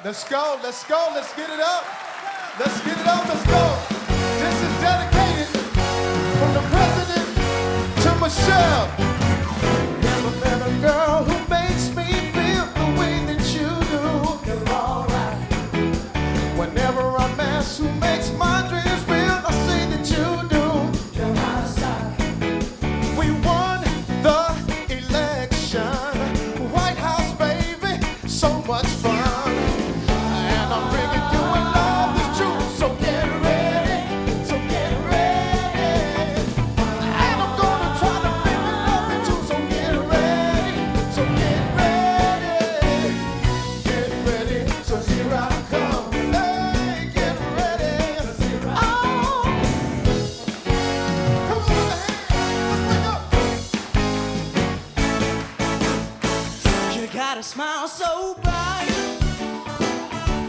Let's go, let's go, let's get it up. Let's get it up, let's go. This is dedicated from the president to Michelle. Never met a girl who makes me feel the way that you do. You're all right. Whenever I'm asked who makes my dreams real, I say that you do. You're my side. We won the election. White House, baby, so much fun. And I'm bringing you in love, this truth, so get ready, so get ready. And I'm gonna try to bring you love you too, so get ready, so get ready. Get ready, so here I come. Hey, get ready. Oh. Come on with the hands, let's bring up. You got a smile so bright.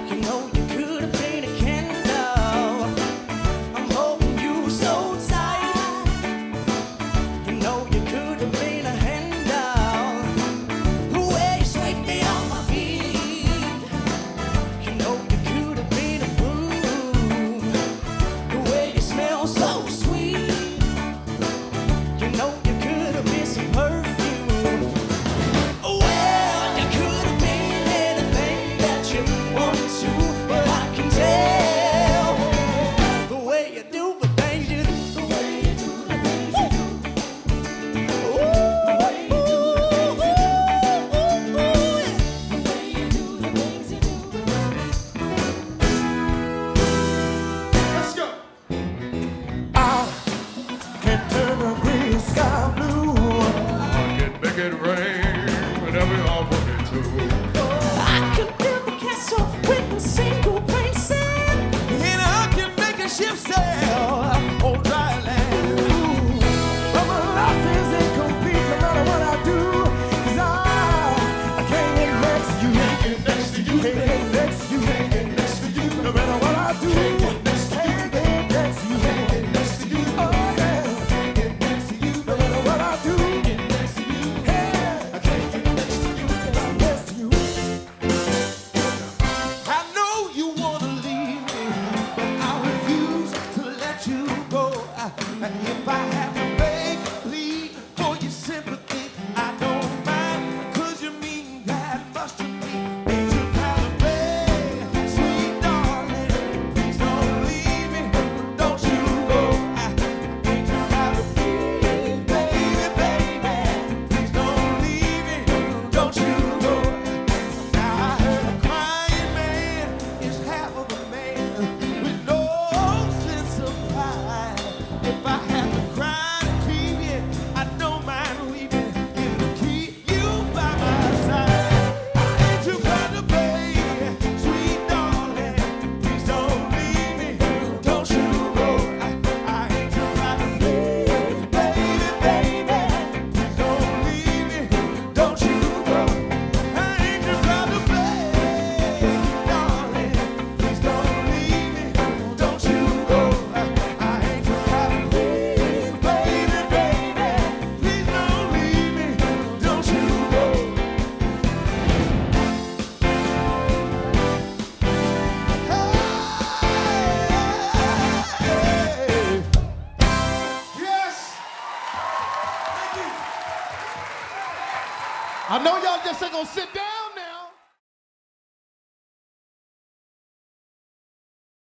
You know you could have been a candle. I'm holding you so tight. You know you could have been a handle. The way you sweep me off my feet. You know you could have been a broom. The way you smell so sweet. You know you could have been some perfume. Well, you could have been anything that you wanted to, but I can tell the way you do the things you do. The way you do the things you do. The way you do the things you do. The way you do the things you do. Let's go. I can turn the green sky blue. I can make it rain whenever I want it to. I could build a castle with a single grain of sand. And I can make a ship sail on dry land. But my life is incomplete no matter what I do. 'Cause I can't get next to you. Can't get next to you, Can't get next to you. Can't get next to you. No matter what I do. Can't get next to you. Can't get next to you. Can't get next to you. Oh yeah. Can't get next to you. No matter what I do. Get next to you. Yeah. I can't get next to you. Next to you. I know you wanna leave me, but I refuse to let you go. And if I have to beg, plead for your sympathy, I don't mind, 'cause you mean that much to me. Ain't you proud of me, sweet darling? Please don't leave me, don't you go. Ain't you proud of me, baby, baby? Please don't leave me, don't you go. Now I heard a crying man is half of a man with no sense of pride. If I have to cry to keep you, I don't mind weeping. It'll keep you by my side. Ain't you proud to be, sweet darling? Please don't leave me, don't you go. I ain't you proud to be, baby, baby? Please don't leave me, don't you go. I ain't you proud to be, darling? Please don't leave me, don't you go. I ain't you proud to be, baby, baby? Please don't leave me, don't you go. Yes. I know y'all just ain't gonna sit down.